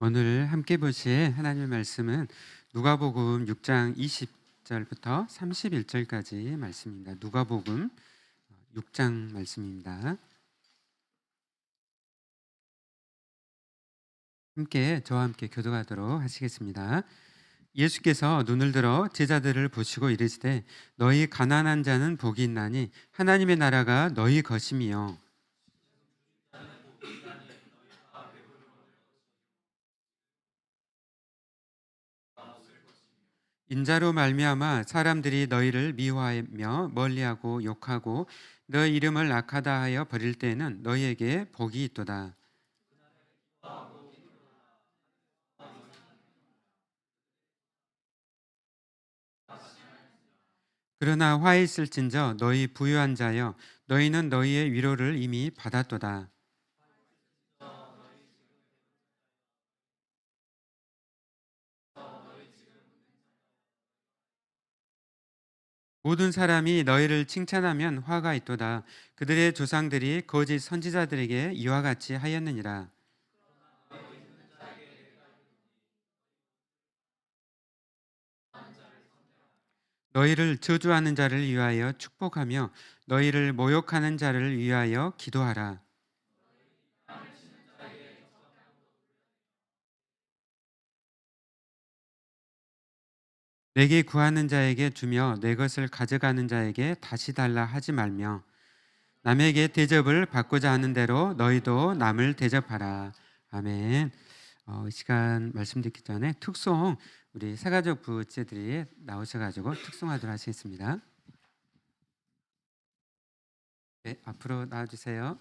오늘 함께 보실 하나님의 말씀은 누가복음 6장 20절부터 31절까지 말씀입니다. 누가복음 6장 말씀입니다. 저와 함께 교독하도록 하시겠습니다. 예수께서 눈을 들어 제자들을 보시고 이르시되 너희 가난한 자는 복이 있나니 하나님의 나라가 너희 것임이요. 인자로 말미암아 사람들이 너희를 미워하며 멀리하고 욕하고 너희 이름을 악하다 하여 버릴 때에는 너희에게 복이 있도다. 그러나 화 있을진저 너희 부유한 자여 너희는 너희의 위로를 이미 받았도다. 모든 사람이 너희를 칭찬하면 화가 있도다. 그들의 조상들이 거짓 선지자들에게 이와 같이 하였느니라. 너희를 저주하는 자를 위하여 축복하며 너희를 모욕하는 자를 위하여 기도하라. 내게 구하는 자에게 주며 내 것을 가져가는 자에게 다시 달라 하지 말며 남에게 대접을 받고자 하는 대로 너희도 남을 대접하라. 아멘. 이 시간 말씀 듣기 전에 특송 우리 새가족 부제들이 나오셔가지고 특송하도록 하시겠습니다. 네, 앞으로 나와주세요.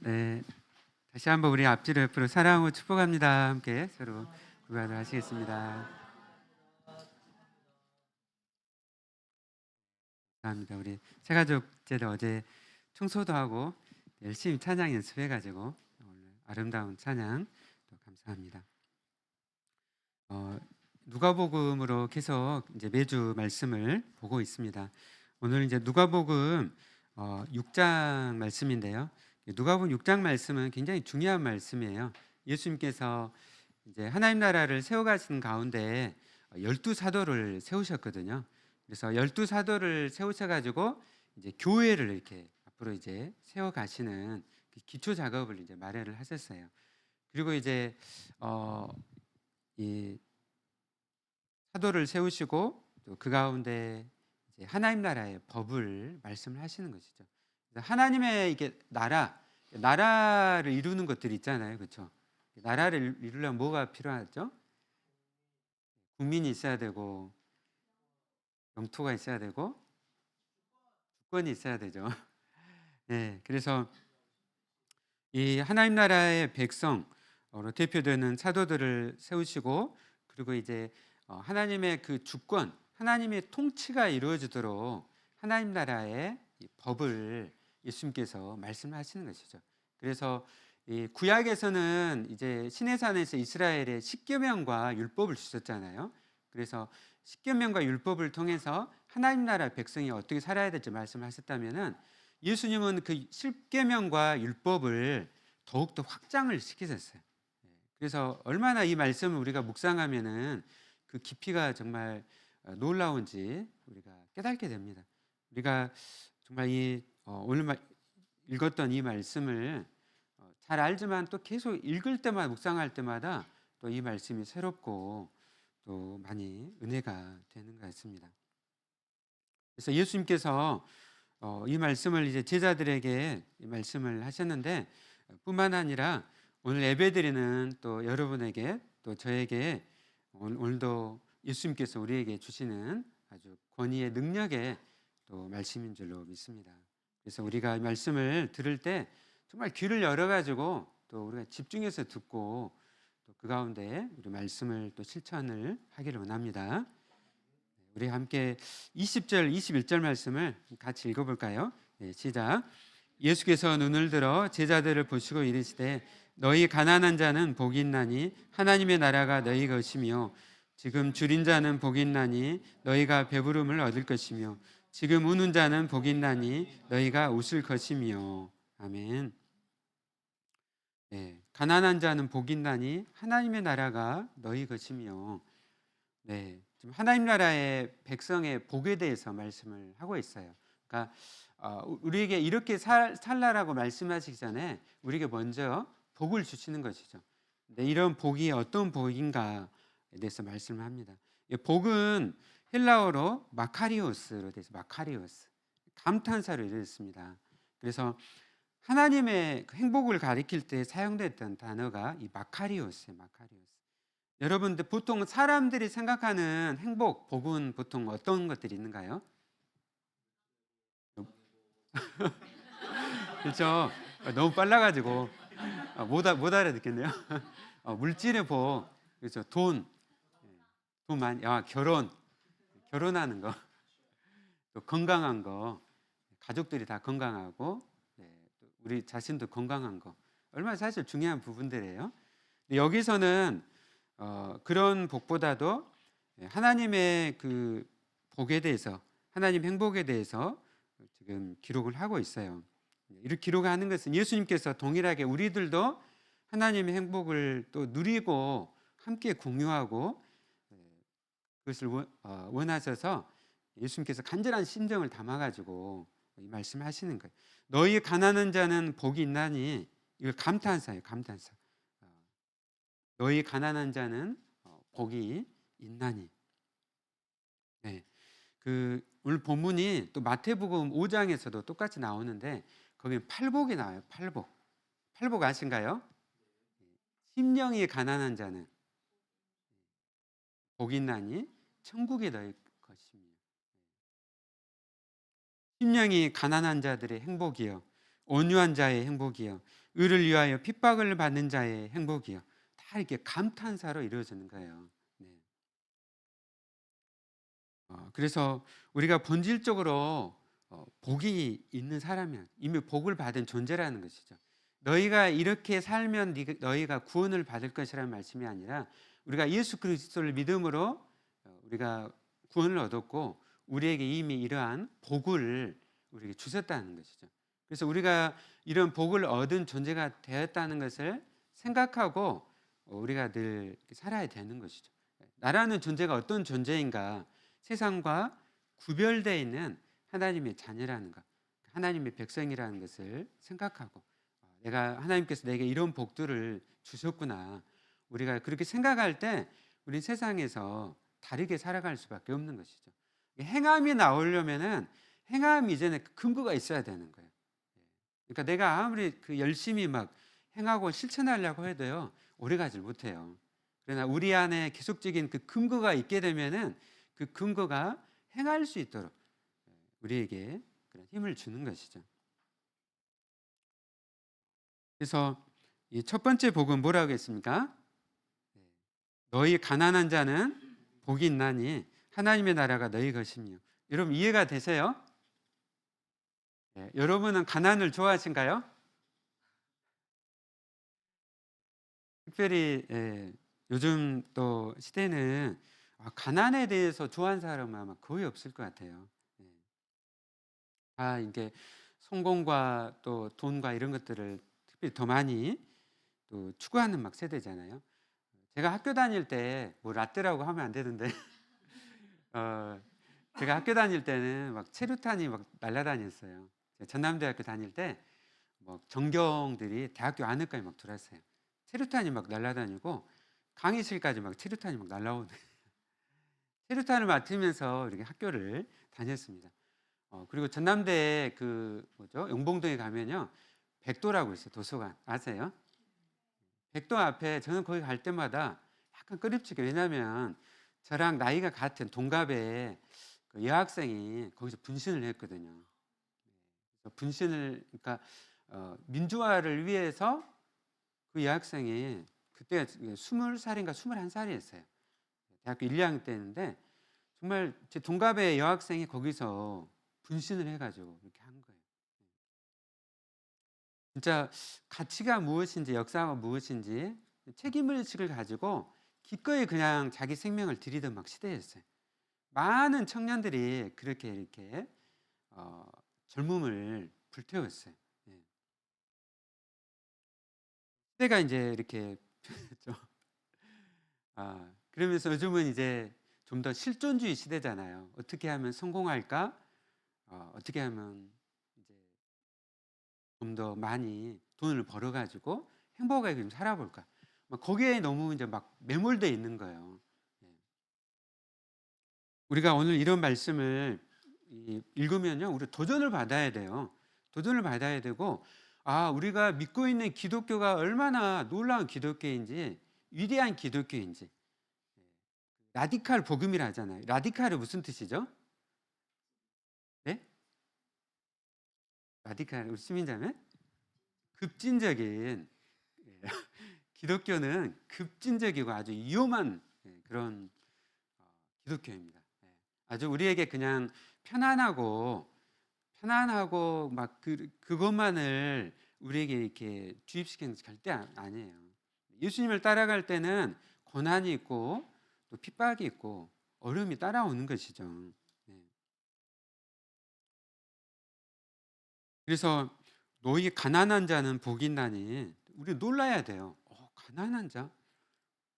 네. 다시 한번 우리 앞뒤로 옆으로 사랑하고 축복합니다. 함께 서로 구가를 하시겠습니다. 감사합니다. 우리 새가족제도 어제 청소도 하고 열심히 찬양 연습해 가지고 오늘 아름다운 찬양 또 감사합니다. 어, 누가복음으로 계속 이제 매주 말씀을 보고 있습니다. 오늘 이제 누가복음 6장 말씀인데요. 누가복음 6장 말씀은 굉장히 중요한 말씀이에요. 예수님께서 이제 하나님 나라를 세워가신 가운데 12사도를 세우셨거든요. 그래서 12사도를 세우셔가지고 이제 교회를 이렇게 앞으로 이제 세워가시는 그 기초 작업을 이제 마련을 하셨어요. 그리고 이제 이 사도를 세우시고 또 그 가운데 이제 하나님 나라의 법을 말씀을 하시는 것이죠. 하나님의 이게 나라를 이루는 것들이 있잖아요, 그렇죠? 나라를 이루려면 뭐가 필요하죠? 국민이 있어야 되고 영토가 있어야 되고 주권이 있어야 되죠. 네, 그래서 이 하나님 나라의 백성으로 대표되는 사도들을 세우시고 그리고 이제 하나님의 그 주권, 하나님의 통치가 이루어지도록 하나님 나라의 이 법을 예수님께서 말씀하시는 것이죠. 그래서 이 구약에서는 이제 시내산에서 이스라엘의 십계명과 율법을 주셨잖아요. 그래서 십계명과 율법을 통해서 하나님 나라 백성이 어떻게 살아야 될지 말씀하셨다면은 예수님은 그 십계명과 율법을 더욱더 확장을 시키셨어요. 그래서 얼마나 이 말씀을 우리가 묵상하면은 그 깊이가 정말 놀라운지 우리가 깨닫게 됩니다. 우리가 정말 이 오늘 읽었던 이 말씀을 잘 알지만 또 계속 읽을 때마다 묵상할 때마다 또 이 말씀이 새롭고 또 많이 은혜가 되는 것 같습니다. 그래서 예수님께서 이 말씀을 이제 제자들에게 이 말씀을 하셨는데 뿐만 아니라 오늘 예배드리는 또 여러분에게 또 저에게 오늘도 예수님께서 우리에게 주시는 아주 권위의 능력의 또 말씀인 줄로 믿습니다. 그래서 우리가 이 말씀을 들을 때 정말 귀를 열어 가지고 또 우리가 집중해서 듣고 또 그 가운데 우리 말씀을 또 실천을 하기를 원합니다. 우리 함께 20절, 21절 말씀을 같이 읽어볼까요? 네, 시작. 예수께서 눈을 들어 제자들을 보시고 이르시되 너희 가난한 자는 복이 있나니 하나님의 나라가 너희 것이며 지금 줄인 자는 복이 있나니 너희가 배부름을 얻을 것이며 지금 우는 자는 복이 있나니 너희가 웃을 것이며 아멘. 네, 가난한 자는 복이 있나니 하나님의 나라가 너희 것이며 네, 지금 하나님 나라의 백성의 복에 대해서 말씀을 하고 있어요. 그러니까 우리에게 이렇게 살라라고 말씀하시기 전에 우리에게 먼저 복을 주시는 것이죠. 근데 이런 복이 어떤 복인가에 대해서 말씀을 합니다. 이 복은 헬라어로 마카리오스로 돼서 마카리오스, 감탄사로 이루어졌습니다. 그래서 하나님의 행복을 가리킬 때 사용됐던 단어가 이 마카리오스예요. 마카리오스. 여러분들 보통 사람들이 생각하는 행복, 복은 보통 어떤 것들이 있는가요? 그렇죠. 너무 빨라가지고 못 알아듣겠네요. 물질의 복, 그렇죠. 돈 많이, 결혼하는 거, 또 건강한 거, 가족들이 다 건강하고, 네, 또 우리 자신도 건강한 거, 얼마나 사실 중요한 부분들이에요. 근데 여기서는 그런 복보다도 하나님의 그 복에 대해서, 하나님 행복에 대해서 지금 기록을 하고 있어요. 이렇게 기록하는 것은 예수님께서 동일하게 우리들도 하나님의 행복을 또 누리고 함께 공유하고 그것을 원하셔서 예수님께서 간절한 심정을 담아가지고 이 말씀하시는 거예요. 너희 가난한 자는 복이 있나니, 이걸 감탄사예요. 감탄사. 너희 가난한 자는 복이 있나니. 네. 그 오늘 본문이 또 마태복음 5장에서도 똑같이 나오는데 거기는 팔복이 나와요. 팔복. 팔복 아신가요? 심령이 가난한 자는 복이 있나니 천국이 너희 것이며. 심령이 가난한 자들의 행복이요. 온유한 자의 행복이요, 의를 위하여 핍박을 받는 자의 행복이요. 다 이렇게 감탄사로 이루어지는 거예요. 네. 그래서 우리가 본질적으로 복이 있는 사람이야. 이미 복을 받은 존재라는 것이죠. 너희가 이렇게 살면 너희가 구원을 받을 것이라는 말씀이 아니라 우리가 예수 그리스도를 믿음으로 우리가 구원을 얻었고 우리에게 이미 이러한 복을 우리에게 주셨다는 것이죠. 그래서 우리가 이런 복을 얻은 존재가 되었다는 것을 생각하고 우리가 늘 살아야 되는 것이죠. 나라는 존재가 어떤 존재인가? 세상과 구별되어 있는 하나님의 자녀라는 것, 하나님의 백성이라는 것을 생각하고 내가 하나님께서 내게 이런 복들을 주셨구나. 우리가 그렇게 생각할 때 우리 세상에서 다르게 살아갈 수밖에 없는 것이죠. 행함이 나오려면은 행함 이전에 근거가 있어야 되는 거예요. 그러니까 내가 아무리 열심히 막 행하고 실천하려고 해도요, 오래 가질 못해요. 그러나 우리 안에 계속적인 그 근거가 있게 되면은 그 근거가 행할 수 있도록 우리에게 그런 힘을 주는 것이죠. 그래서 이 첫 번째 복은 뭐라고 했습니까? 너희 가난한 자는 복이 있나니 하나님의 나라가 너희 것이며. 여러분 이해가 되세요? 여러분은 가난을 좋아하신가요? 특별히 요즘 또 시대는 가난에 대해서 좋아하는 사람은 아마 거의 없을 것 같아요. 이게 성공과 또 돈과 이런 것들을 특별히 더 많이 또 추구하는 막 세대잖아요. 제가 학교 다닐 때 뭐 라떼라고 하면 안 되는데 어 제가 학교 다닐 때는 막 체류탄이 막 날아다녔어요. 제가 전남대학교 다닐 때 뭐 전경들이 대학교 안에까지 막 들어왔어요. 체류탄이 막 날아다니고 강의실까지 막 체류탄이 막 날아오는 체류탄을 맞으면서 이렇게 학교를 다녔습니다. 그리고 전남대 그 뭐죠? 영봉동에 가면요. 백도라고 있어요. 도서관. 아세요? 백도 앞에 저는 거기 갈 때마다 약간 꺼립지게, 왜냐면 저랑 나이가 같은 동갑의 그 여학생이 거기서 분신을 했거든요. 그래서 분신을 그러니까 민주화를 위해서 그 여학생이 그때 20살인가 21살이었어요. 대학교 1, 2학년 때였는데 정말 제 동갑의 여학생이 거기서 분신을 해 가지고 이렇게 한 거예요. 진짜 가치가 무엇인지 역사가 무엇인지 책임의식을 가지고 기꺼이 그냥 자기 생명을 들이던 막 시대였어요. 많은 청년들이 그렇게 이렇게 어 젊음을 불태웠어요. 예. 시대가 인제 이렇게 좀 그러면서 요즘은 이제 좀 더 실존주의 시대잖아요. '어떻게 하면 성공할까? 어떻게 하면 이제 좀 더 많이 돈을 벌어 가지고 행복하게 좀 살아 볼까?' 막 거기에 너무 인제 막 매몰돼 있는 거예요. 예. 우리가 오늘 이런 말씀을 읽으면요, 우리 도전을 받아야 돼요. 도전을 받아야 되고 우리가 믿고 있는 기독교가 얼마나 놀라운 기독교인지, 위대한 기독교인지. 라디칼 복음이라 하잖아요. 라디칼이 무슨 뜻이죠? 네? 라디칼 우리 시민자매? 급진적인. 예. 기독교는 급진적이고 아주 위험한 그런 기독교입니다. 아주 우리에게 그냥 편안하고 막 그것만을 우리에게 이렇게 주입시키는 것이 절대 아니에요. 예수님을 따라갈 때는 고난이 있고 또 핍박이 있고 어려움이 따라오는 것이죠. 네. 그래서 너희 가난한 자는 복이 있나니, 우리 놀라야 돼요. 가난한 자?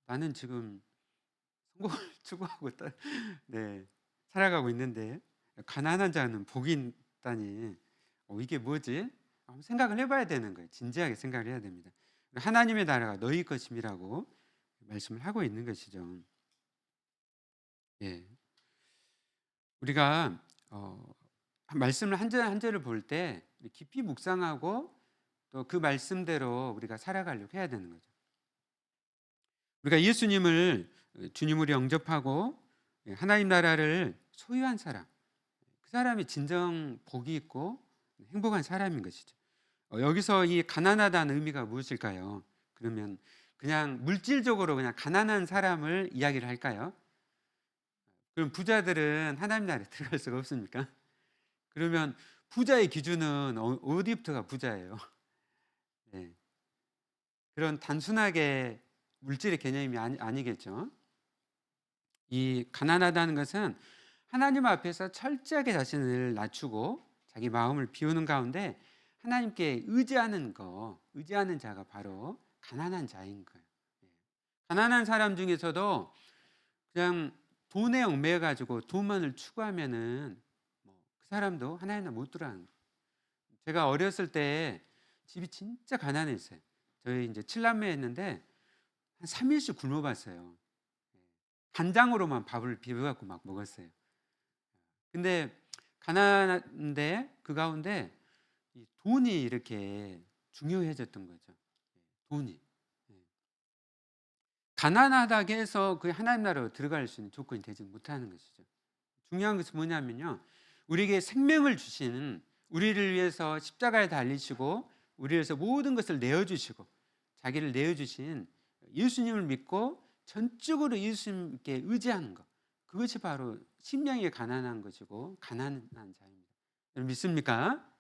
나는 지금 성공을 추구하고 네, 살아가고 있는데 가난한 자는 복이 있다니 이게 뭐지? 한번 생각을 해봐야 되는 거예요. 진지하게 생각을 해야 됩니다. 하나님의 나라가 너희 것임이라고 말씀을 하고 있는 것이죠. 예. 우리가 말씀을 한 절 한 절을 볼 때 깊이 묵상하고 또 그 말씀대로 우리가 살아가려고 해야 되는 거죠. 우리가 예수님을 주님으로 영접하고 하나님 나라를 소유한 사람, 그 사람이 진정 복이 있고 행복한 사람인 것이죠. 여기서 이 가난하다는 의미가 무엇일까요? 그러면 그냥 물질적으로 그냥 가난한 사람을 이야기를 할까요? 그럼 부자들은 하나님 나라에 들어갈 수가 없습니까? 그러면 부자의 기준은 어디부터가 부자예요? 네. 그런 단순하게 물질의 개념이 아니겠죠. 이 가난하다는 것은 하나님 앞에서 철저하게 자신을 낮추고 자기 마음을 비우는 가운데 하나님께 의지하는 자가 바로 가난한 자인 거예요. 예. 가난한 사람 중에서도 그냥 돈에 얽매여 가지고 돈만을 추구하면은 그 사람도 하나님 나라 못 들어가는 거예요. 제가 어렸을 때 집이 진짜 가난했어요. 저희 이제 7남매였는데 한 3일씩 굶어 봤어요. 예. 간장으로만 밥을 비벼 갖고 막 먹었어요. 근데 가난한데 그 가운데 이 돈이 이렇게 중요해졌던 거죠. 예, 돈이. 예. 가난하다고 해서 그 하나님 나라로 들어갈 수 있는 조건이 되지 못하는 것이죠. 중요한 것은 뭐냐면요. 우리에게 생명을 주시는, 우리를 위해서 십자가에 달리시고 우리를 위해서 모든 것을 내어 주시고 자기를 내어 주신 예수님을 믿고 전적으로 예수님께 의지하는 것. 그것이 바로 심령이 가난한 것이고 가난한 자입니다. 여러분 믿습니까?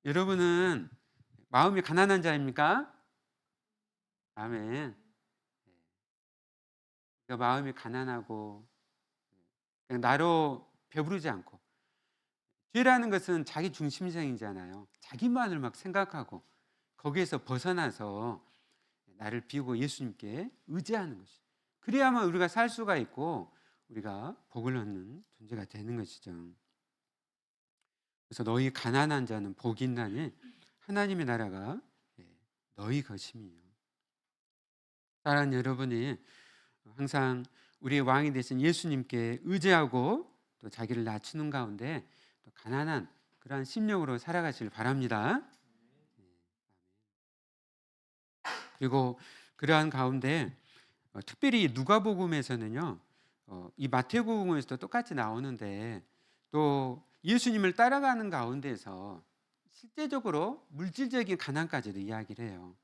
여러분은 마음이 가난한 자입니까? 아멘. 그러니까 마음이 가난하고 그냥 나로 배부르지 않고, 죄라는 것은 자기 중심성이잖아요. 자기만을 막 생각하고 거기에서 벗어나서 나를 비우고 예수님께 의지하는 것이, 그래야만 우리가 살 수가 있고 우리가 복을 얻는 존재가 되는 것이죠. 그래서 너희 가난한 자는 복이 있나니 하나님의 나라가 너희 것임이요. 사랑하는 여러분이 항상 우리의 왕이 되신 예수님께 의지하고 또 자기를 낮추는 가운데 또 가난한 그러한 심령으로 살아가시길 바랍니다. 그리고 그러한 가운데 특별히 누가복음에서는요, 이 마태복음에서도 똑같이 나오는데 또 예수님을 따라가는 가운데서 실제적으로 물질적인 가난까지도 이야기를 해요.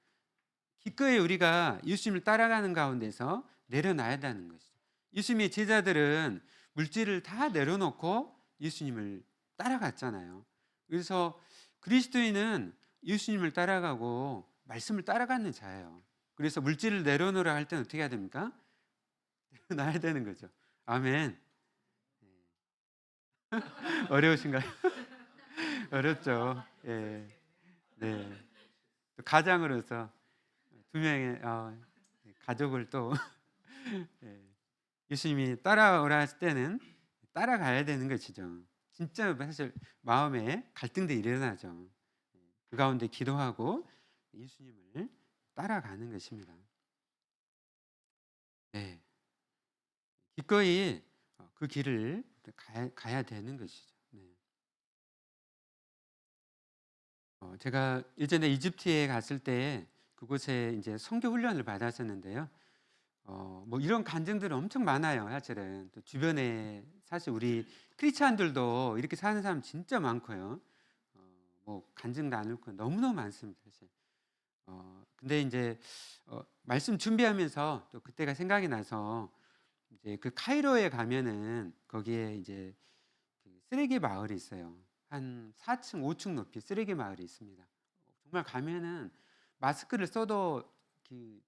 기꺼이 우리가 예수님을 따라가는 가운데서 내려놔야 되는 것이죠. 예수님의 제자들은 물질을 다 내려놓고 예수님을 따라갔잖아요. 그래서 그리스도인은 예수님을 따라가고 말씀을 따라가는 자예요. 그래서 물질을 내려놓으라 할 때는 어떻게 해야 됩니까? 내려놔야 되는 거죠. 아멘. 어려우신가요? 어렵죠. 예. 네. 또 가장으로서 두 명의 가족을 또 예, 예수님이 따라오라 했을 때는 따라가야 되는 것이죠. 진짜 사실 마음에 갈등들이 일어나죠. 그 가운데 기도하고 예수님을 따라가는 것입니다. 네. 기꺼이 그 길을 가야 되는 것이죠. 네. 제가 예전에 이집트에 갔을 때 그곳에 이제 선교 훈련을 받았었는데요. 뭐 이런 간증들은 엄청 많아요, 사실은. 또 주변에 사실 우리 크리스찬들도 이렇게 사는 사람 진짜 많고요. 뭐 간증 나눌 거 너무너무 많습니다, 사실. 근데 이제 말씀 준비하면서 또 그때가 생각이 나서 이제 그 카이로에 가면은 거기에 이제 그 쓰레기 마을이 있어요. 한 4층, 5층 높이 쓰레기 마을이 있습니다. 정말 가면은 마스크를 써도 그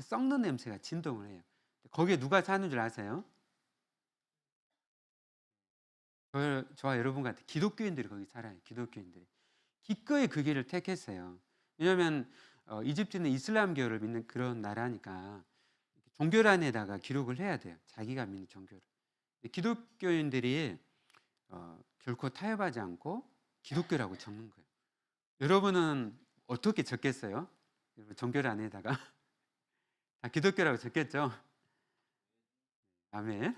썩는 냄새가 진동을 해요. 거기에 누가 사는 줄 아세요? 저와 여러분 같은 기독교인들이 거기 살아요. 기독교인들이 기꺼이 그 길을 택했어요. 왜냐하면 이집트는 이슬람교를 믿는 그런 나라니까 종교란에다가 기록을 해야 돼요. 자기가 믿는 종교를. 기독교인들이 결코 타협하지 않고 기독교라고 적는 거예요. 여러분은 어떻게 적겠어요? 종교란에다가 다 기독교라고 적겠죠? 아멘.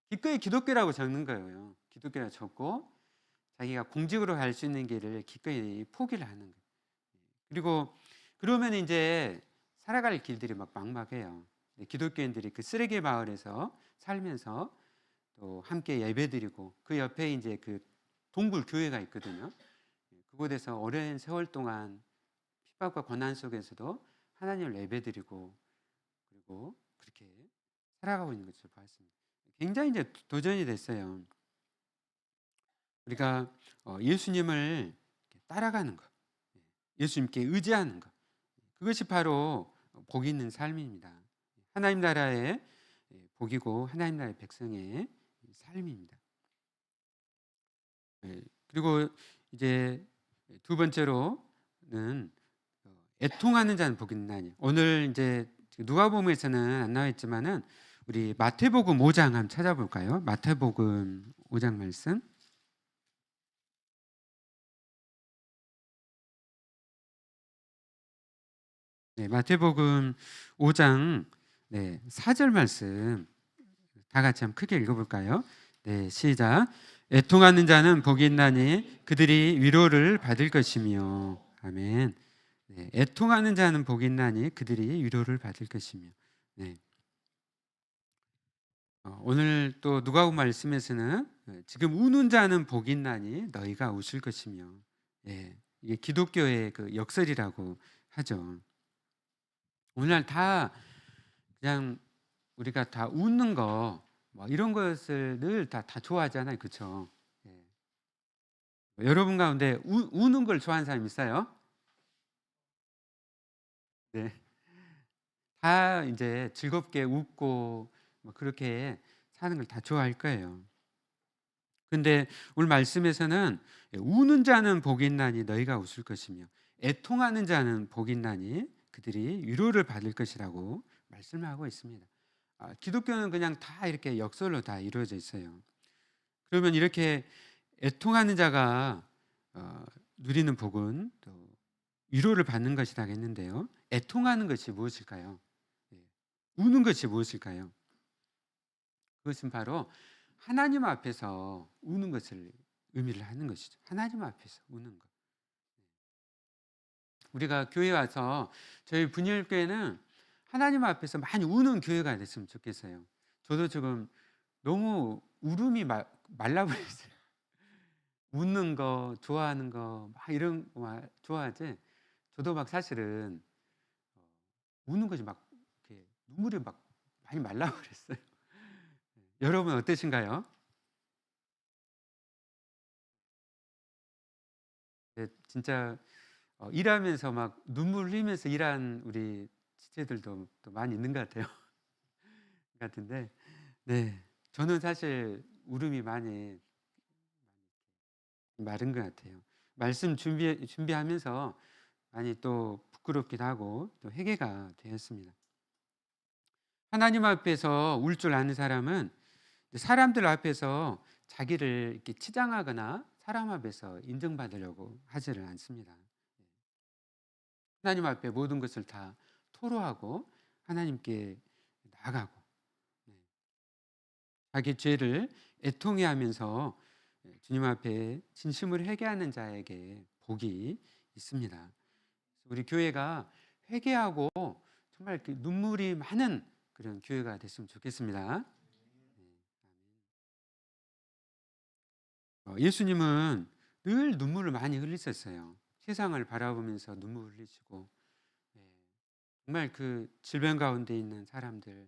기꺼이 기독교라고 적는 거예요. 기독교라고 적고 자기가 공직으로 갈 수 있는 길을 기꺼이 포기를 하는 거예요. 그리고 그러면 이제 살아갈 길들이 막 막막해요. 기독교인들이 그 쓰레기 마을에서 살면서 또 함께 예배드리고 그 옆에 이제 그 동굴 교회가 있거든요. 그곳에서 오랜 세월 동안 핍박과 고난 속에서도 하나님을 예배드리고 그리고 그렇게 살아가고 있는 것을 봤습니다. 굉장히 이제 도전이 됐어요. 우리가 예수님을 따라가는 것, 예수님께 의지하는 것, 그것이 바로 복 있는 삶입니다. 하나님 나라의 복이고 하나님 나라의 백성의 삶입니다. 그리고 이제 두 번째로는 애통하는 자는 복이 있나니. 오늘 이제 누가복음에서는 안 나와 있지만은 우리 마태복음 5장 한번 찾아볼까요? 마태복음 5장 말씀. 네, 마태복음 5장 4절 말씀 다 같이 한번 크게 읽어볼까요? 네, 시작. 애통하는 자는 복이 있나니 그들이 위로를 받을 것이며. 아멘. 네, 애통하는 자는 복이 있나니 그들이 위로를 받을 것이며. 네. 오늘 또 누가복음 말씀에서는 지금 우는 자는 복이 있나니 너희가 웃을 것이며. 예, 이게 기독교의 그 역설이라고 하죠. 오늘날 다 그냥 우리가 다 웃는 거 뭐 이런 것을 늘 다 좋아하잖아요, 그렇죠? 예. 여러분 가운데 우는 걸 좋아하는 사람 있어요? 네, 다 이제 즐겁게 웃고 뭐 그렇게 사는 걸 다 좋아할 거예요. 근데 오늘 말씀에서는 우는 자는 복이 있나니 너희가 웃을 것이며 애통하는 자는 복이 있나니 그들이 위로를 받을 것이라고 말씀을 하고 있습니다. 기독교는 그냥 다 이렇게 역설로 다 이루어져 있어요. 그러면 이렇게 애통하는 자가 누리는 복은 또 위로를 받는 것이라 했는데요. 애통하는 것이 무엇일까요? 예, 우는 것이 무엇일까요? 그것은 바로 하나님 앞에서 우는 것을 의미를 하는 것이죠. 하나님 앞에서 우는 것. 우리가 교회 와서 저희 분열교회는 하나님 앞에서 많이 우는 교회가 됐으면 좋겠어요. 저도 지금 너무 울음이 말라버렸어요. 웃는 거, 좋아하는 거, 막 이런 거 좋아하지. 저도 막 사실은 우는 것이 막 이렇게 눈물이 막 많이 말라버렸어요. 여러분 어떠신가요? 네, 진짜 일하면서 막 눈물 흘리면서 일한 우리 지체들도 또 많이 있는 것 같아요. 같은데, 네, 저는 사실 울음이 많이 마른 것 같아요. 말씀 준비하면서 많이 또 부끄럽기도 하고 또 회개가 되었습니다. 하나님 앞에서 울 줄 아는 사람은 사람들 앞에서 자기를 이렇게 치장하거나 사람 앞에서 인정받으려고 하지를 않습니다. 하나님 앞에 모든 것을 다 토로하고 하나님께 나아가고 자기 죄를 애통해하면서 주님 앞에 진심으로 회개하는 자에게 복이 있습니다. 우리 교회가 회개하고 정말 이렇게 눈물이 많은 그런 교회가 됐으면 좋겠습니다. 예수님은 늘 눈물을 많이 흘리셨어요. 세상을 바라보면서 눈물 흘리시고 정말 그 질병 가운데 있는 사람들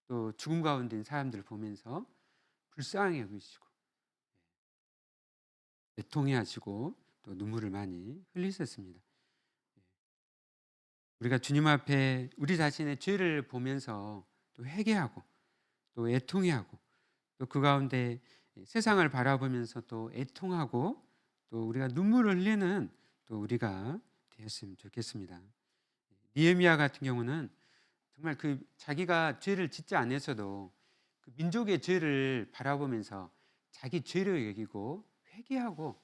또 죽음 가운데 있는 사람들을 보면서 불쌍히 여기시고 애통해 하시고 또 눈물을 많이 흘리셨습니다. 우리가 주님 앞에 우리 자신의 죄를 보면서 또 회개하고 또 애통해 하고 또 그 가운데 세상을 바라보면서 또 애통하고 또 우리가 눈물을 흘리는 또 우리가 되었으면 좋겠습니다. 니에미야 같은 경우는 정말 그 자기가 죄를 짓지 않았어도 그 민족의 죄를 바라보면서 자기 죄를 여기고 회개하고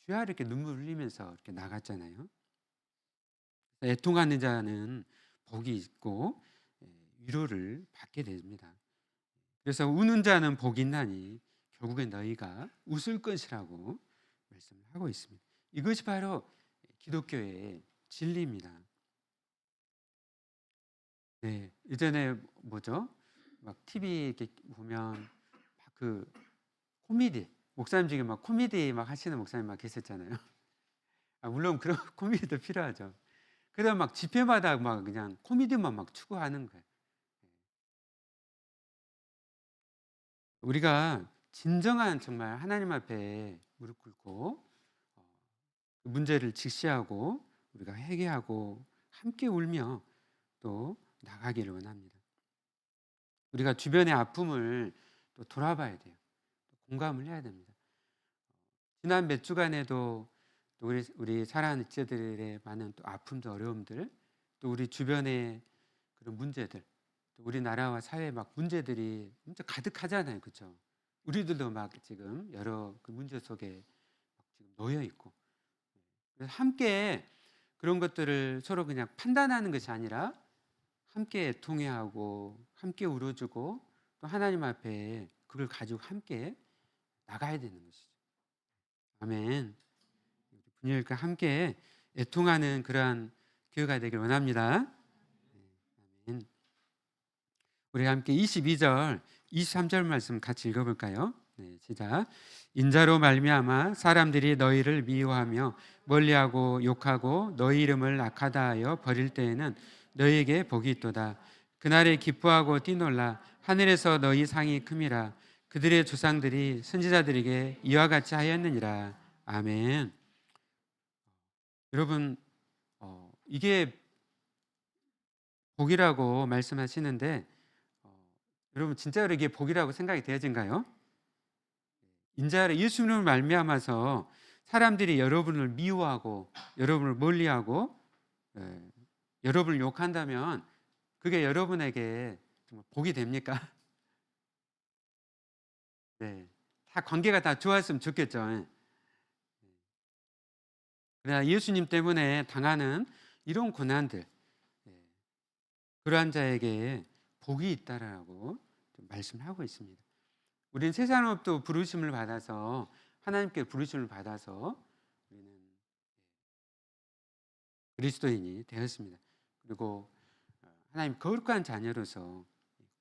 주야 이렇게 눈물 흘리면서 이렇게 나갔잖아요. 애통하는 자는 복이 있고 위로를 받게 됩니다. 그래서 우는 자는 복이 있나니 결국엔 너희가 웃을 것이라고 말씀을 하고 있습니다. 이것이 바로 기독교의 진리입니다. 네, 예전에 뭐죠? 막 TV 이렇게 보면 막 그 코미디 목사님 중에 막 코미디 막 하시는 목사님 막 계셨잖아요. 물론 그런 코미디도 필요하죠. 그래서 막 집회마다 막 그냥 코미디만 막 추구하는 거예요. 우리가 진정한 정말 하나님 앞에 무릎 꿇고 문제를 직시하고 우리가 회개하고 함께 울며 또 나가기를 원합니다. 우리가 주변의 아픔을 또 돌아봐야 돼요. 공감을 해야 됩니다. 지난 몇 주간에도 또 우리 사랑하는 지체들의 많은 또 아픔도 어려움들, 또 우리 주변의 그런 문제들, 또 우리나라와 사회 막 문제들이 진짜 가득하잖아요, 그렇죠? 우리들도 막 지금 여러 그 문제 속에 막 지금 놓여 있고, 그래서 함께 그런 것들을 서로 그냥 판단하는 것이 아니라 함께 통회하고 함께 울어주고 또 하나님 앞에 그걸 가지고 함께 나가야 되는 것이죠. 아멘. 분열과 함께 애통하는 그러한 교회가 되길 원합니다. 아멘. 우리 함께 22절, 23절 말씀 같이 읽어볼까요? 네, 시작. 인자로 말미암아 사람들이 너희를 미워하며 멀리하고 욕하고 너희 이름을 악하다 하여 버릴 때에는 너희에게 복이 있도다. 그날에 기뻐하고 뛰놀라. 하늘에서 너희 상이 큼이라. 그들의 조상들이 선지자들에게 이와 같이 하였느니라. 아멘. 여러분, 이게 복이라고 말씀하시는데 여러분 진짜로 이게 복이라고 생각이 되어진가요? 인자를 예수님을 말미암아서 사람들이 여러분을 미워하고 여러분을 멀리하고 여러분을 욕한다면 그게 여러분에게 정말 복이 됩니까? 네, 다 관계가 다 좋았으면 좋겠죠. 그러나 예수님 때문에 당하는 이런 고난들, 그러한 자에게 복이 있다라고 말씀하고 있습니다. 우리는 새 산업도 부르심을 받아서 하나님께 부르심을 받아서 우리는 그리스도인이 되었습니다. 그리고 하나님 거룩한 자녀로서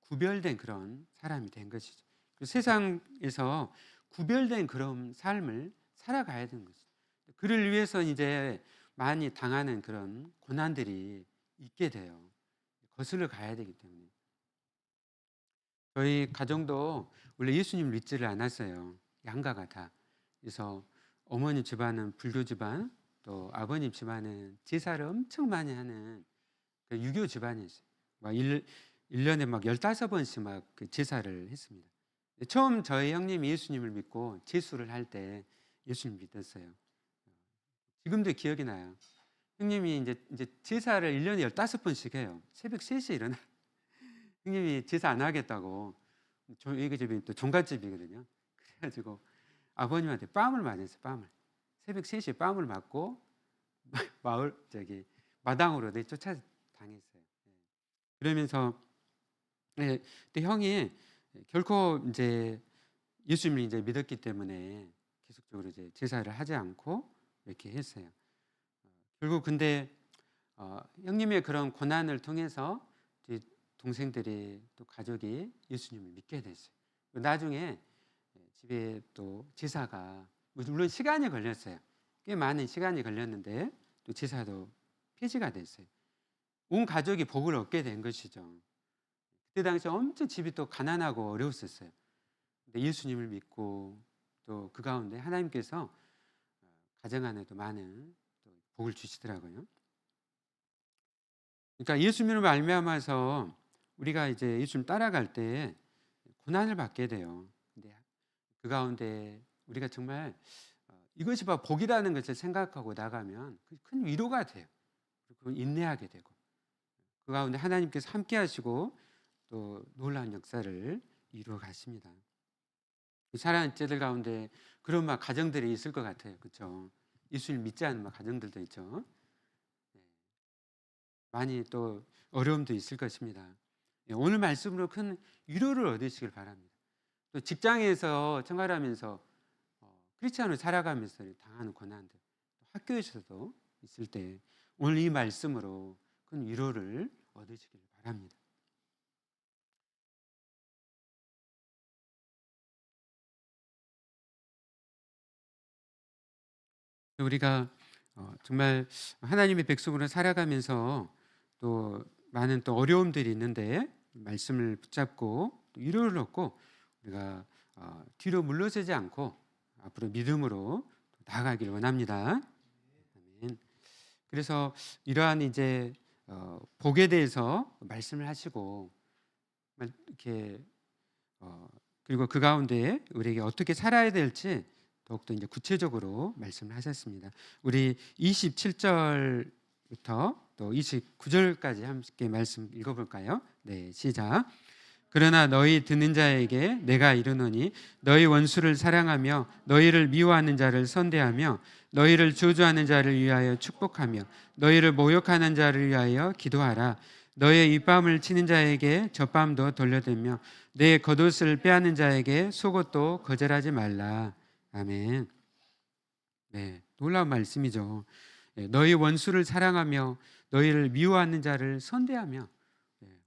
구별된 그런 사람이 된 것이죠. 그 세상에서 구별된 그런 삶을 살아가야 되는 것이죠. 그를 위해서 이제 많이 당하는 그런 고난들이 있게 돼요. 거슬러 가야 되기 때문에. 저희 가정도 원래 예수님 믿지를 않았어요. 양가 같아. 그래서 어머니 집안은 불교 집안, 또 아버님 집안은 제사를 엄청 많이 하는 그 유교 집안이었어요. 막 1년에 막 15번씩 막 그 제사를 했습니다. 처음 저희 형님이 예수님을 믿고 제수를 할 때 예수님 믿었어요. 지금도 기억이 나요. 형님이 이제 제사를 1년에 15번씩 해요. 새벽 3시에 일어나. 형님이 제사 안 하겠다고. 저희 집이 또 종갓집이거든요. 그래가지고 아버님한테 뺨을 맞았어요. 뺨을. 새벽 3시에 뺨을 맞고 마을 마당으로 내쫓아 당했어요. 그러면서 또 형이 결코 이제 예수님을 이제 믿었기 때문에 계속적으로 이제 제사를 하지 않고 이렇게 했어요. 결국 근데 형님의 그런 고난을 통해서 동생들이 또 가족이 예수님을 믿게 됐어요. 나중에 집에 또 제사가 물론 시간이 걸렸어요. 꽤 많은 시간이 걸렸는데 또 제사도 폐지가 됐어요. 온 가족이 복을 얻게 된 것이죠. 그때 당시 엄청 집이 또 가난하고 어려웠었어요. 근데 예수님을 믿고 또 그 가운데 하나님께서 가정 안에도 많은 또 복을 주시더라고요. 그러니까 예수님을 말미암아서 우리가 이제 예수님 따라갈 때 고난을 받게 돼요. 근데 그 가운데 우리가 정말 이것이 바로 복이라는 것을 생각하고 나가면 큰 위로가 돼요. 그리고 인내하게 되고 그 가운데 하나님께서 함께 하시고 또 놀라운 역사를 이루어 가십니다. 사랑하는 제들 가운데 그런 막 가정들이 있을 것 같아요. 그렇죠? 예수님 믿지 않는 막 가정들도 있죠. 네. 많이 또 어려움도 있을 것입니다. 오늘 말씀으로 큰 위로를 얻으시길 바랍니다. 또 직장에서 생활하면서 크리스찬으로 살아가면서 당하는 고난들, 학교에서도 있을 때 오늘 이 말씀으로 큰 위로를 얻으시길 바랍니다. 우리가 정말 하나님의 백성으로 살아가면서 또 많은 또 어려움들이 있는데 말씀을 붙잡고 또 위로를 얻고 우리가 뒤로 물러서지 않고 앞으로 믿음으로 나아가길 원합니다. 아멘. 그래서 이러한 이제 복에 대해서 말씀을 하시고 이렇게 그리고 그 가운데 우리에게 어떻게 살아야 될지 더욱더 이제 구체적으로 말씀을 하셨습니다. 우리 27절부터 또 29절까지 함께 말씀 읽어볼까요? 네, 시작. 그러나 너희 듣는 자에게 내가 이르노니 너희 원수를 사랑하며 너희를 미워하는 자를 선대하며 너희를 저주하는 자를 위하여 축복하며 너희를 모욕하는 자를 위하여 기도하라. 너의 입밤을 치는 자에게 젖밤도 돌려대며 내 겉옷을 빼앗는 자에게 속옷도 거절하지 말라. 아멘. 네, 놀라운 말씀이죠. 너희 원수를 사랑하며 너희를 미워하는 자를 선대하며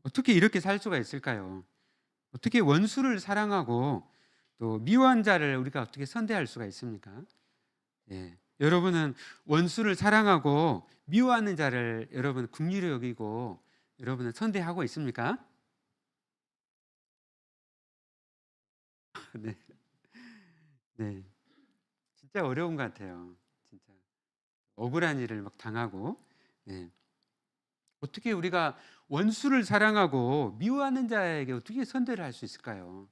어떻게 이렇게 살 수가 있을까요? 어떻게 원수를 사랑하고 또 미워한 자를 우리가 어떻게 선대할 수가 있습니까? 여러분은 원수를 사랑하고 미워하는 자를 여러분 긍휼히 여기고 여러분은 선대하고 있습니까? 네, 네, 진짜 어려운 것 같아요. 진짜 억울한 일을 막 당하고, 네. 어떻게 우리가 원수를 사랑하고 미워하는 자에게 어떻게 선대를 할 수 있을까요?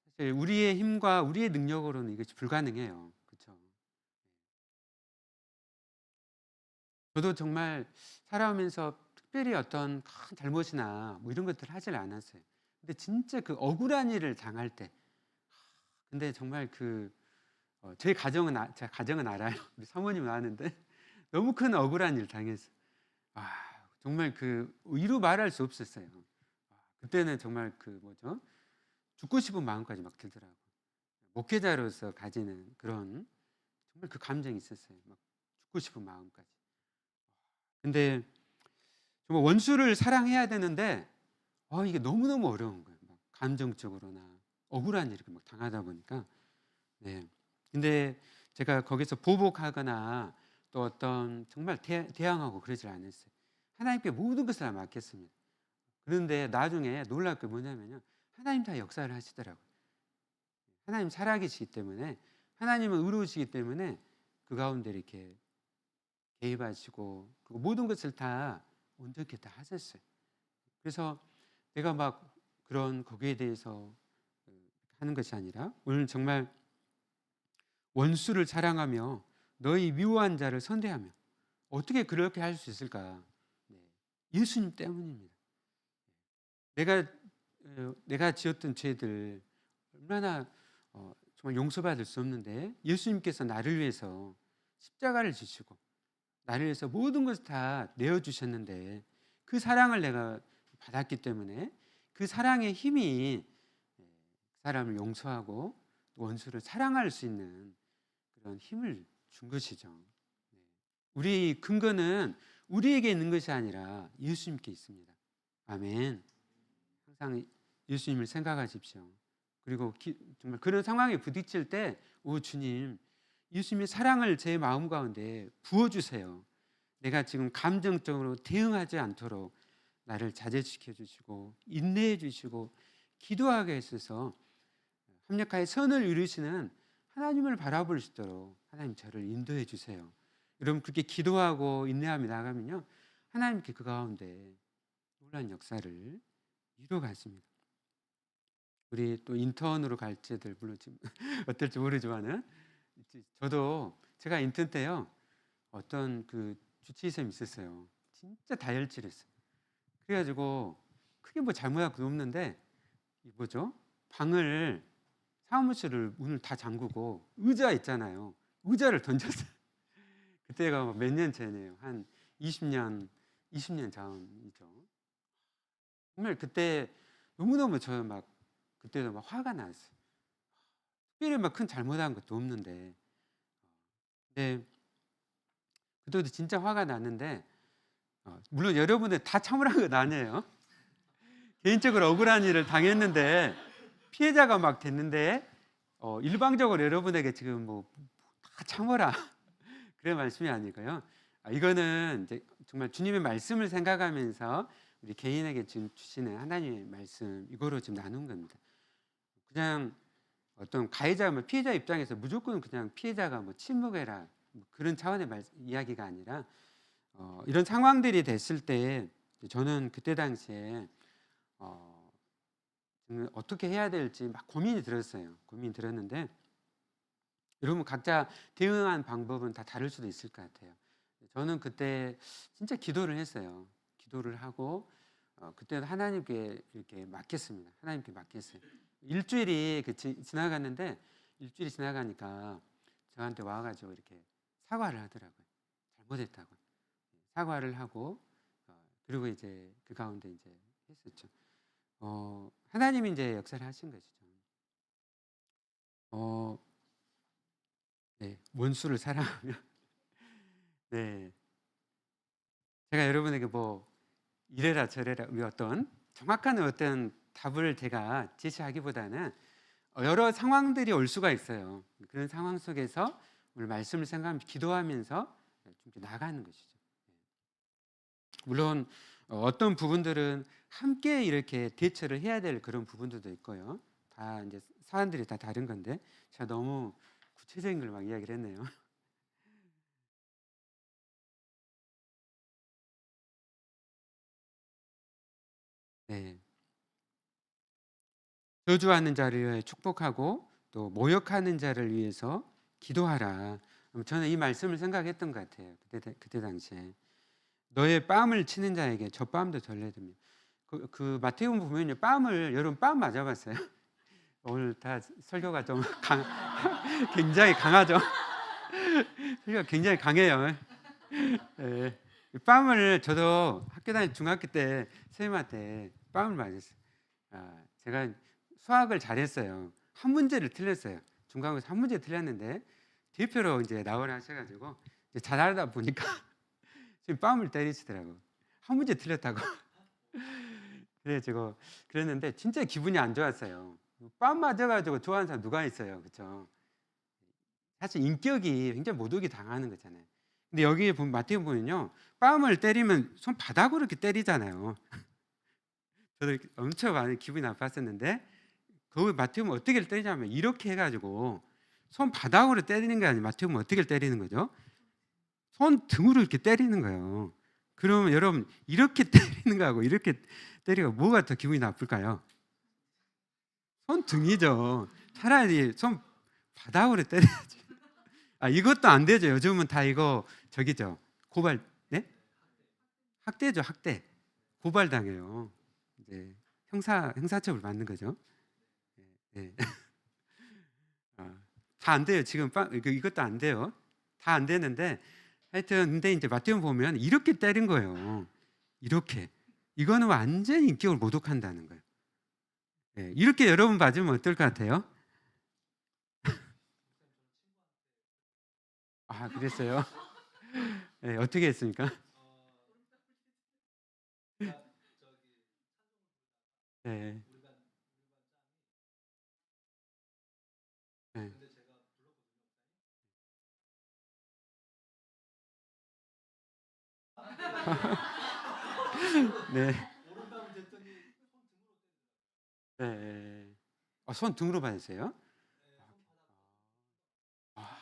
사실 우리의 힘과 우리의 능력으로는 이것이 불가능해요. 그렇죠? 저도 정말 살아오면서 특별히 어떤 큰 잘못이나 뭐 이런 것들을 하질 않았어요. 근데 진짜 그 억울한 일을 당할 때, 근데 정말 저희 가정은 제 가정은 알아요. 우리 사모님은 아는데 너무 큰 억울한 일 당했어요. 아, 정말 이루 말할 수 없었어요. 그때는 정말 뭐죠? 죽고 싶은 마음까지 막 들더라고요. 목회자로서 가지는 그런 정말 그 감정이 있었어요. 막 죽고 싶은 마음까지. 근데 정말 원수를 사랑해야 되는데 이게 너무너무 어려운 거예요. 막 감정적으로나 억울한 일을 막 당하다 보니까. 네. 근데 제가 거기서 보복하거나 또 어떤 정말 대항하고 그러질 않았어요. 하나님께 모든 것을 다 맡겼습니다. 그런데 나중에 놀랄 게 뭐냐면요. 하나님 다 역사를 하시더라고요. 하나님 살아계시기 때문에 하나님은 의로우시기 때문에 그 가운데 이렇게 개입하시고 그리고 모든 것을 다 온전히 다 하셨어요. 그래서 내가 막 그런 거기에 대해서 하는 것이 아니라 오늘 정말 원수를 사랑하며 너희 미워한 자를 선대하며 어떻게 그렇게 할 수 있을까? 네. 예수님 때문입니다. 내가 지었던 죄들 얼마나 정말 용서받을 수 없는데 예수님께서 나를 위해서 십자가를 지시고 나를 위해서 모든 것을 다 내어주셨는데 그 사랑을 내가 받았기 때문에 그 사랑의 힘이 사람을 용서하고 원수를 사랑할 수 있는 그런 힘을 준 것이죠. 네. 우리 근거는 우리에게 있는 것이 아니라 예수님께 있습니다. 아멘. 항상 예수님을 생각하십시오. 그리고 정말 그런 상황에 부딪힐 때, 오 주님, 예수님의 사랑을 제 마음 가운데 부어주세요. 내가 지금 감정적으로 대응하지 않도록 나를 자제시켜 주시고 인내해 주시고 기도하게 하셔서 합력하여 선을 이루시는 하나님을 바라볼 수 있도록 하나님 저를 인도해 주세요. 여러분 그렇게 기도하고 인내하며 나가면요 하나님께 그 가운데 놀라운 역사를 이루어 가십니다. 우리 또 인턴으로 갈지들 물론 지금 어떨지 모르지만은 저도 제가 인턴 때요 어떤 주치의쌤이 있었어요. 진짜 다혈질했어요. 그래가지고 크게 뭐 잘못한 건 없는데 이 뭐죠? 사무실을 문을 다 잠그고 의자 있잖아요. 의자를 던졌어요. 그때가 몇 년 전이에요. 한 20년 전이죠. 정말 그때 너무너무 그때도 막 화가 났어요. 특별히 막 큰 잘못한 것도 없는데. 근데 그때도 진짜 화가 났는데 물론 여러분들 다 참으라는 건 아니에요. 개인적으로 억울한 일을 당했는데 피해자가 막 됐는데 일방적으로 여러분에게 지금 뭐 다 참아라 그런 말씀이 아니고요. 이거는 이제 정말 주님의 말씀을 생각하면서 우리 개인에게 지금 주시는 하나님의 말씀 이거로 지금 나눈 겁니다. 그냥 어떤 가해자 뭐 피해자 입장에서 무조건 그냥 피해자가 뭐 침묵해라 뭐 그런 차원의 이야기가 아니라 이런 상황들이 됐을 때 저는 그때 당시에 어, 어떻게 해야 될지 막 고민이 들었어요. 고민이 들었는데 여러분 각자 대응한 방법은 다 다를 수도 있을 것 같아요. 저는 그때 진짜 기도를 했어요. 기도를 하고 그때는 하나님께 이렇게 맡겼습니다. 하나님께 맡겼어요. 일주일이 지나갔는데 일주일이 지나가니까 저한테 와가지고 이렇게 사과를 하더라고요. 잘못했다고 사과를 하고 그리고 이제 그 가운데 이제 했었죠. 하나님이 이제 역사를 하신 것이죠. 어, 네, 원수를 사랑하며 네, 제가 여러분에게 뭐 이래라 저래라 어떤 정확한 어떤 답을 제가 제시하기보다는 여러 상황들이 올 수가 있어요. 그런 상황 속에서 오늘 말씀을 생각하면서 기도하면서 좀 나가는 것이죠. 물론 어떤 부분들은 함께 이렇게 대처를 해야 될 그런 부분들도 있고요. 다 이제 사안들이 다 다른 건데 제가 너무 구체적인 걸 막 이야기를 했네요. 네. 저주하는 자를 위해 축복하고 또 모욕하는 자를 위해서 기도하라. 저는 이 말씀을 생각했던 것 같아요. 그때 당시에 너의 뺨을 치는 자에게 저 뺨도 전래됩니다. 그 마태복음 보면요, 뺨을 여러분 뺨 맞아봤어요? 오늘 다 설교가 좀 굉장히 강하죠. 설교가 굉장히 강해요. 예. 뺨을 저도 학교 다닐 중학교 때 선생님한테 뺨을 맞았어요. 제가 수학을 잘했어요. 한 문제를 틀렸어요. 중간고사 한 문제 틀렸는데 대표로 이제 나오라 하셔가지고 이제 잘하다 보니까 지금 뺨을 때리시더라고. 한 문제 틀렸다고. 그래가지고 그랬는데 진짜 기분이 안 좋았어요. 뺨 맞아가지고 좋아하는 사람 누가 있어요, 그렇죠? 사실 인격이 굉장히 모독이 당하는 거잖아요. 근데 여기 보면 마태복음 보면요, 뺨을 때리면 손바닥으로 이렇게 때리잖아요. 저도 엄청 많이 기분이 나빴었는데 그 마태복음 어떻게 때리냐면 이렇게 해가지고 손바닥으로 때리는 게 아니라 마태복음 어떻게 때리는 거죠? 손 등으로 이렇게 때리는 거예요. 그러면 여러분 이렇게 때리는 거하고 이렇게 때리고 뭐가 더 기분이 나쁠까요? 손 등이죠. 차라리 손 바닥으로 때려야지. 이것도 안 되죠. 요즘은 다 이거 저기죠. 고발, 네? 학대죠, 학대. 고발당해요. 이제 형사처벌 받는 거죠. 네. 다안 돼요. 지금 이것도 안 돼요. 다 안 되는데 하여튼 근데 이제 마태복음 보면 이렇게 때린 거예요. 이렇게. 이거는 완전 인격을 모독한다는 거예요. 네. 이렇게 여러분 맞으면 어떨 것 같아요? 그랬어요? 네, 어떻게 했습니까? 네. 네. 네. 네. 손 등으로 받으세요? 아,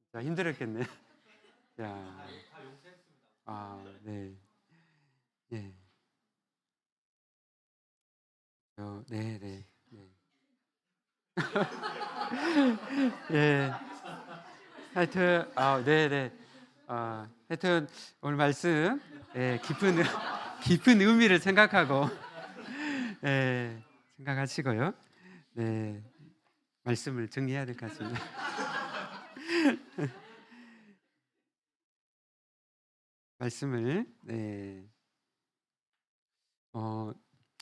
진짜 힘들었겠네. 야. 네. 네. 네, 네. 네. 예. 하여튼 네, 네. 하여튼 오늘 말씀 깊은 깊은 의미를 생각하고 생각하시고요. 네. 말씀을 정리해야 될 것 같습니다. 말씀을 어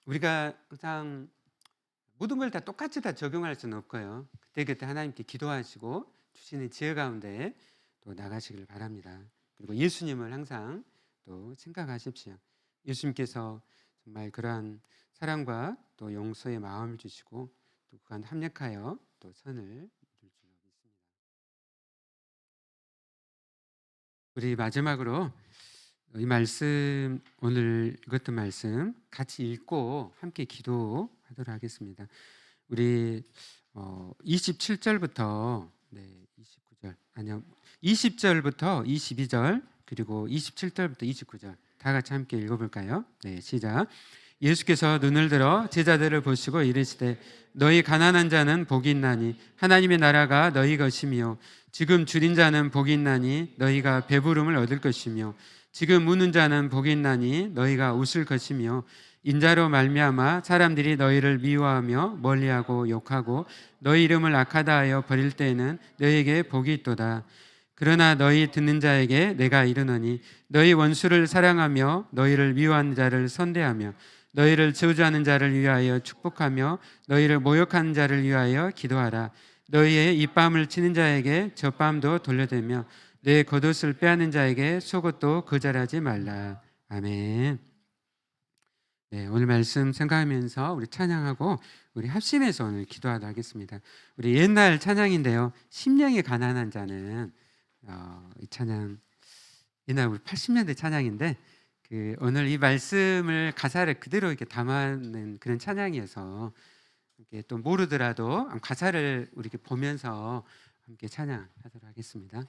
우리가 항상 모든 걸 다 똑같이 다 적용할 수는 없고요. 그때그때 하나님께 기도하시고 주시는 지혜 가운데 또 나가시길 바랍니다. 그리고 예수님을 항상 또 생각하십시오. 예수님께서 정말 그러한 사랑과 또 용서의 마음을 주시고 또 그간 합력하여 또 선을 이룰 줄 믿습니다. 우리 마지막으로 이 말씀, 오늘 읽었던 말씀 같이 읽고 함께 기도하도록 하겠습니다. 우리 27절부터 29절 아니요 20절부터 22절 그리고 27절부터 29절 다 같이 함께 읽어볼까요? 네, 시작. 예수께서 눈을 들어 제자들을 보시고 이르시되 너희 가난한 자는 복이 있나니 하나님의 나라가 너희 것이며 지금 줄인 자는 복이 있나니 너희가 배부름을 얻을 것이며 지금 우는 자는 복이 있나니 너희가 웃을 것이며 인자로 말미암아 사람들이 너희를 미워하며 멀리하고 욕하고 너희 이름을 악하다 하여 버릴 때에는 너희에게 복이 있도다. 그러나 너희 듣는 자에게 내가 이르노니 너희 원수를 사랑하며 너희를 미워하는 자를 선대하며 너희를 저주하는 자를 위하여 축복하며 너희를 모욕하는 자를 위하여 기도하라. 너희의 입밤을 치는 자에게 젖밤도 돌려대며 내 겉옷을 빼앗는 자에게 속옷도 거절하지 말라. 아멘. 네, 오늘 말씀 생각하면서 우리 찬양하고 우리 합심해서 오늘 기도하도록 하겠습니다. 우리 옛날 찬양인데요. 심령이 가난한 자는 이 찬양 옛날 우리 80년대 찬양인데 오늘 이 말씀을 가사를 그대로 이렇게 담아낸 그런 찬양이어서 이렇게 또 모르더라도 가사를 우리 이렇게 보면서 함께 찬양하도록 하겠습니다.